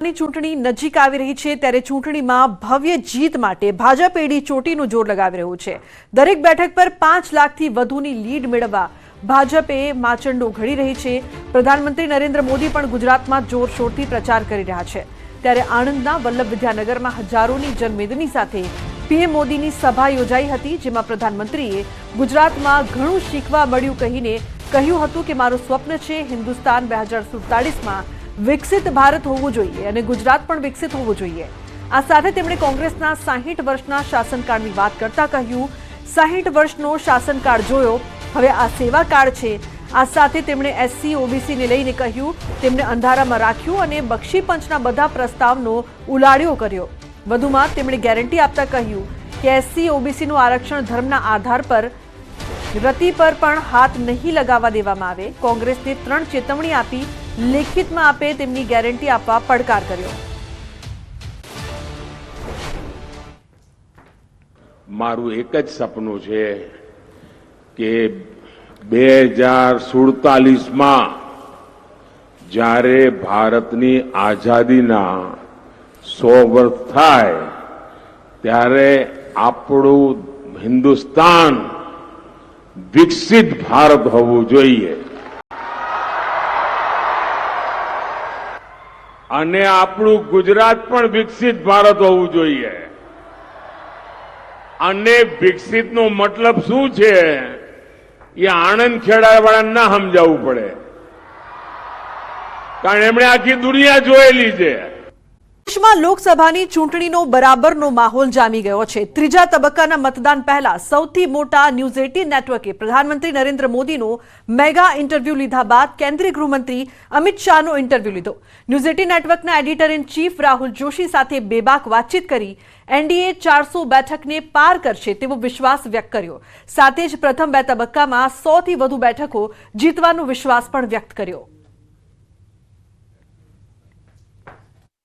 ચૂંટણી નજીક આવી રહી છે ત્યારે ચૂંટણીમાં ભવ્ય જીત માટે ભાજપ એડી ચોટીનું જોર લગાવી રહ્યું છે। દરેક બેઠક પર 5 લાખથી વધુની લીડ મેળવવા ભાજપે માચંડો ઘડી રહી છે। પ્રધાનમંત્રી નરેન્દ્ર મોદી પણ ગુજરાતમાં જોરશોરથી પ્રચાર કરી રહ્યા છે ત્યારે આણંદના વલ્લભ વિદ્યાનગરમાં હજારોની જનમેદની સાથે પીએમ મોદીની સભા યોજાઈ હતી જેમાં પ્રધાનમંત્રીએ ગુજરાતમાં ઘણું શીખવા મળ્યું કહીને કહ્યું હતું કે મારું સ્વપ્ન છે હિન્દુસ્તાન 2047માં વિકસિત ભારત હોવું જોઈએ અને ગુજરાત પણ વિકસિત હોવું જોઈએ। આ સાથે તેમણે કોંગ્રેસના 60 વર્ષના શાસનકાળની વાત કરતા કહ્યું 60 વર્ષનો શાસનકાળ જોયો, હવે આ સેવાકાળ છે। આ સાથે તેમણે એસસી ઓબીસીને લઈને કહ્યું તેમને અંધારામાં રાખ્યું અને બક્ષી પંચના બધા પ્રસ્તાવનો ઉલાળ્યો કર્યો। વધુમાં તેમણે ગેરંટી આપતા કહ્યું કે એસસી ઓબીસીનું આરક્ષણ ધર્મના આધાર પર રતિ પર પણ હાથ નહીં લગાવવા દેવામાં આવે। કોંગ્રેસને 3 ચેતવણી આપી લેખિતમાં આપે તેમની ગેરંટી આપવા પડકાર કર્યો। મારું એક જ સપનું છે કે 2047માં જ્યારે ભારતની આઝાદીના 100 વર્ષ થાય ત્યારે આપણું હિન્દુસ્તાન વિકસિત ભારત હોવું જોઈએ અને આપણું ગુજરાત પણ વિકસિત ભારત હોવું જોઈએ। અને વિકસિતનો મતલબ શું છે એ આણંદ ખેડાવાળાને ના સમજાવવું પડે કારણ એમણે આખી દુનિયા જોયેલી છે। દેશમાં લોકસભાની ચૂંટણીનો બરાબરનો માહોલ જામી ગયો છે। ત્રીજા તબક્કાના મતદાન પહેલા સૌથી મોટા ન્યૂઝ 18 નેટવર્કે પ્રધાનમંત્રી નરેન્દ્ર મોદીનો મેગા ઇન્ટરવ્યુ લીધા બાદ કેન્દ્રીય ગૃહમંત્રી અમિત શાહનો ઇન્ટરવ્યુ લીધો। ન્યૂઝ 18 નેટવર્કના editor in chief Rahul Joshi સાથે બેબાક વાતચીત કરી એનડીએ 400 બેઠકને પાર કરશે તેવો વિશ્વાસ વ્યક્ત કર્યો। સાથે જ પ્રથમ 2 તબક્કામાં 100થી વધુ બેઠકો જીતવાનો વિશ્વાસ પણ વ્યક્ત કર્યો।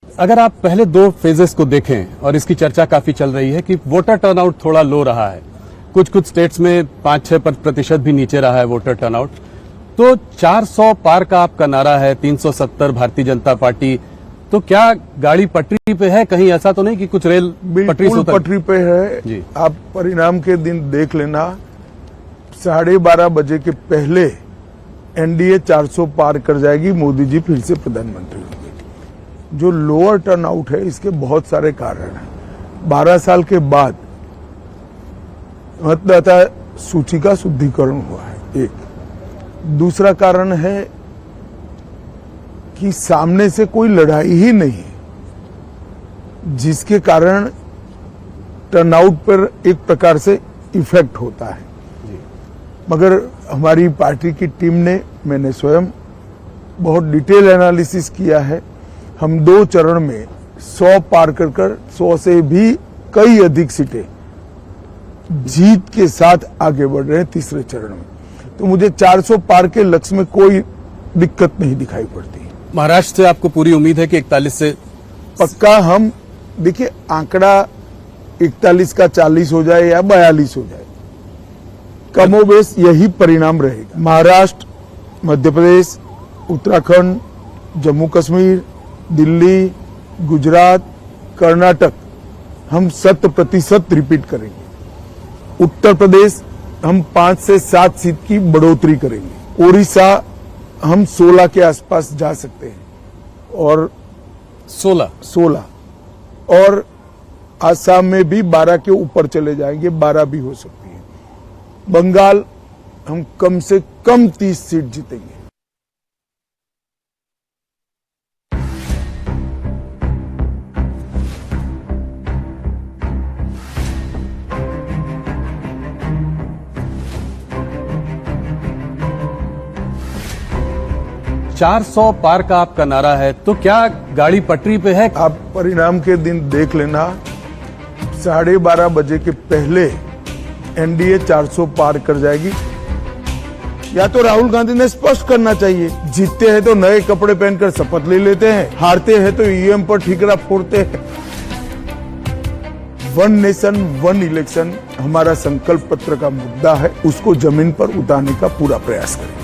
अगर आप पहले 2 फेजेस को देखें और इसकी चर्चा काफी चल रही है कि वोटर टर्नआउट थोड़ा लो रहा है, कुछ स्टेट्स में 5-6% भी नीचे रहा है वोटर टर्नआउट, तो 400 पार का आपका नारा है, 370 भारतीय जनता पार्टी, तो क्या गाड़ी पटरी पे है? कहीं ऐसा तो नहीं कि कुछ रेल पटरी पे है जी। आप परिणाम के दिन देख लेना 12:30 बजे के पहले एनडीए 400 पार कर जाएगी, मोदी जी फिर से प्रधानमंत्री होंगे। जो लोअर टर्नआउट है इसके बहुत सारे कारण हैं। 12 साल के बाद मतदाता सूची का शुद्धिकरण हुआ है एक। दूसरा कारण है कि सामने से कोई लड़ाई ही नहीं है जिसके कारण टर्नआउट पर एक प्रकार से इफेक्ट होता है। मगर हमारी पार्टी की टीम ने, मैंने स्वयं बहुत डिटेल एनालिसिस किया है। हम 2 चरण में 100 पार कर 100 से भी कई अधिक सीटें जीत के साथ आगे बढ़ रहे हैं तीसरे चरण में। तो मुझे 400 पार के लक्ष्य में कोई दिक्कत नहीं दिखाई पड़ती। महाराष्ट्र से आपको पूरी उम्मीद है कि 41 से पक्का हम देखिए आंकड़ा 41 का 40 हो जाए या 42 हो जाए, कमोबेश यही परिणाम रहेगा। महाराष्ट्र, मध्य प्रदेश, उत्तराखंड, जम्मू कश्मीर, दिल्ली, गुजरात, कर्नाटक हम 100% रिपीट करेंगे। उत्तर प्रदेश हम 5 से 7 सीट की बढ़ोतरी करेंगे। ओडिशा हम 16 के आसपास जा सकते हैं और 16 और आसाम में भी 12 के ऊपर चले जाएंगे, 12 भी हो सकती है। बंगाल हम कम से कम 30 सीट जीतेंगे। $400 पार का आपका नारा है, तो क्या गाड़ी पटरी पे है? आप परिणाम के दिन देख लेना 12:30 बजे के पहले एनडीए 400 पार कर जाएगी। या तो राहुल गांधी ने स्पष्ट करना चाहिए, जीतते हैं तो नए कपड़े पहनकर शपथ ले लेते हैं, हारते हैं तो ईवीएम पर ठीकरा फोड़ते हैं। 1 नेशन 1 इलेक्शन हमारा संकल्प पत्र का मुद्दा है, उसको जमीन पर उतारने का पूरा प्रयास करेंगे।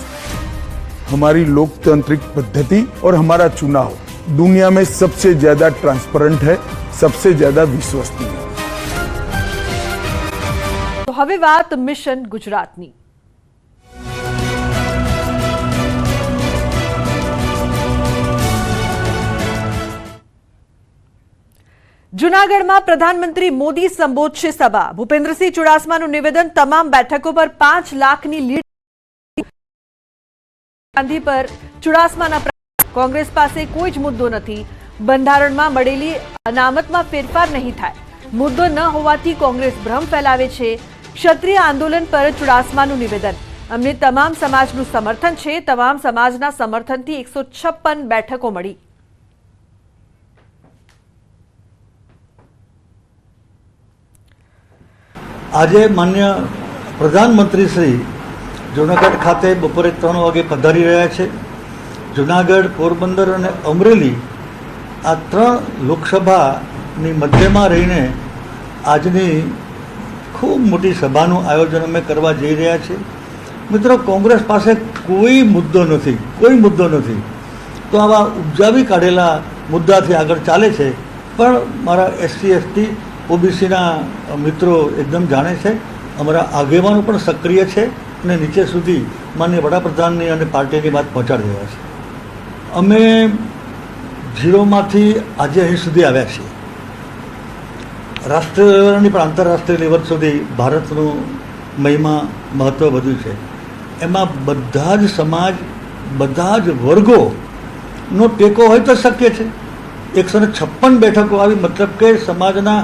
हमारी लोकतांत्रिक पद्धति और हमारा चुनाव दुनिया में सबसे ज्यादा ट्रांसपेरेंट है, सबसे ज्यादा विश्वसनीय है। તો હવે વાત મિશન ગુજરાતની। જૂનાગઢમાં પ્રધાનમંત્રી મોદી સંબોધશે સભા। ભૂપેન્દ્રસિંહ ચુડાસમાનું નિવેદન, તમામ બેઠકો પર 5 લાખની લીડ। ગાંધી પર ચુડાસમાના કોંગ્રેસ પાસે કોઈ જ મુદ્દો નથી। બંધારણમાં મળેલી અનામતમાં ફેરફાર નહીં થાય। મુદ્દો ન હોવાથી કોંગ્રેસ ભ્રમ ફેલાવે છે। ક્ષત્રિય આંદોલન પર ચુડાસમાનું નિવેદન, અમને તમામ સમાજનું સમર્થન છે। તમામ સમાજના સમર્થનથી 156 બેઠકો મળી। આજે માન્ય પ્રધાનમંત્રી શ્રી જૂનાગઢ ખાતે બપોરે 3 વાગે પધારી રહ્યા છે। જૂનાગઢ, પોરબંદર અને અમરેલી આ 3 લોકસભાની મધ્યમાં રહીને આજની ખૂબ મોટી સભાનું આયોજન અમે કરવા જઈ રહ્યા છીએ। મિત્રો, કોંગ્રેસ પાસે કોઈ મુદ્દો નથી, કોઈ મુદ્દો નથી, તો આવા ઉપજાવી કાઢેલા મુદ્દાથી આગળ ચાલે છે। પણ મારા એસસી એસટી ઓબીસીના મિત્રો એકદમ જાણે છે, અમારા આગેવાનો પણ સક્રિય છે અને નીચે સુધી માનનીય વડાપ્રધાનની અને પાર્ટીની વાત પહોંચાડી રહ્યા છે। અમે ઝીરોમાંથી આજે અહીં સુધી આવ્યા છીએ। રાષ્ટ્રીય લેવલની પણ આંતરરાષ્ટ્રીય લેવલ સુધી ભારતનું મહિમા મહત્ત્વ વધ્યું છે। એમાં બધા જ સમાજ, બધા જ વર્ગોનો ટેકો હોય તો શક્ય છે। 156 બેઠકો આવી, મતલબ કે સમાજના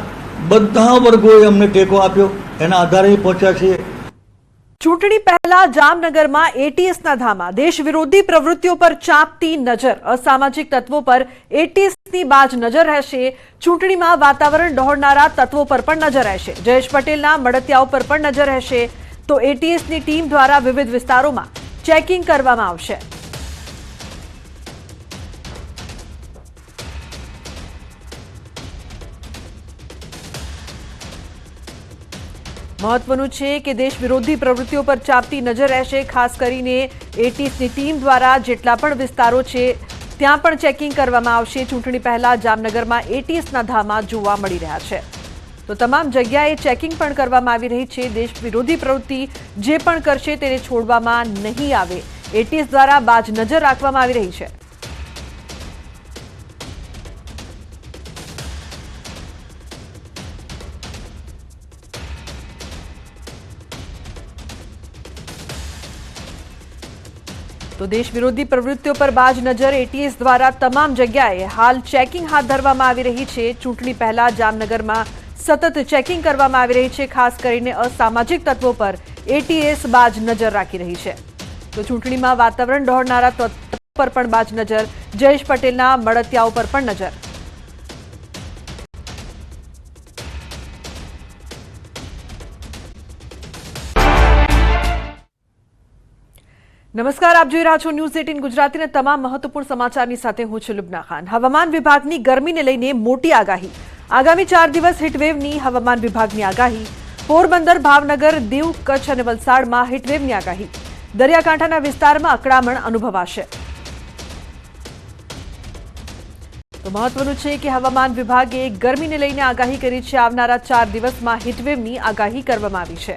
બધા વર્ગોએ અમને ટેકો આપ્યો, એના આધારે પહોંચ્યા છીએ। ચૂંટણી પહેલા જામનગરમાં એટીએસના ધામા। દેશ વિરોધી પ્રવૃત્તિઓ પર ચાંપતી નજર। અસામાજિક તત્વો પર એટીએસની બાજ નજર રહેશે। ચૂંટણીમાં વાતાવરણ ડહોળનારા તત્વો પર પણ નજર રહેશે। જયેશ પટેલના મળતિયાઓ પર પણ નજર રહેશે। તો એટીએસની ટીમ દ્વારા વિવિધ વિસ્તારોમાં ચેકિંગ કરવામાં આવશે। મહત્વનું છે કે દેશ વિરોધી પ્રવૃત્તિઓ પર ચાંપતી નજર રહેશે। ખાસ કરીને એટીએસની ટીમ દ્વારા જેટલા પણ વિસ્તારો છે ત્યાં પણ ચેકિંગ કરવામાં આવશે। ચૂંટણી પહેલા જામનગરમાં એટીએસના ધામા જોવા મળી રહ્યા છે। તો તમામ જગ્યાએ ચેકિંગ પણ કરવામાં આવી રહી છે। દેશ વિરોધી પ્રવૃત્તિ જે પણ કરશે તેને છોડવામાં નહીં આવે। એટીએસ દ્વારા બાજ નજર રાખવામાં આવી રહી છે। તો દેશ વિરોધી પ્રવૃત્તિઓ પર બાજ નજર એટીએસ દ્વારા તમામ જગ્યાએ હાલ ચેકિંગ હાથ ધરવામાં આવી રહી છે। ચૂંટણી પહેલા જામનગરમાં સતત ચેકિંગ કરવામાં આવી રહી છે। ખાસ કરીને અસામાજિક તત્વો પર એટીએસ બાજ નજર રાખી રહી છે। તો ચૂંટણીમાં વાતાવરણ ડહોળનારા તત્વો પર પણ બાજ નજર। જયેશ પટેલના મળતિયાઓ પર પણ નજર। નમસ્કાર, આપ જોઈ રહ્યા છો ન્યૂઝ 18 ગુજરાતીના તમામ મહત્વપૂર્ણ સમાચારની સાથે હું છું લુબના ખાન। હવામાન વિભાગની ગરમીને લઈને મોટી આગાહી। આગામી 4 દિવસ હીટવેવની હવામાન વિભાગની આગાહી। પોરબંદર, ભાવનગર, દીવ, કચ્છ અને વલસાડમાં હીટવેવની આગાહી। દરિયાકાંઠાના વિસ્તારમાં અકળામણ અનુભવાશે। તો મહત્વનું છે કે હવામાન વિભાગે ગરમીને લઈને આગાહી કરી છે। આવનારા 4 દિવસમાં હીટવેવની આગાહી કરવામાં આવી છે।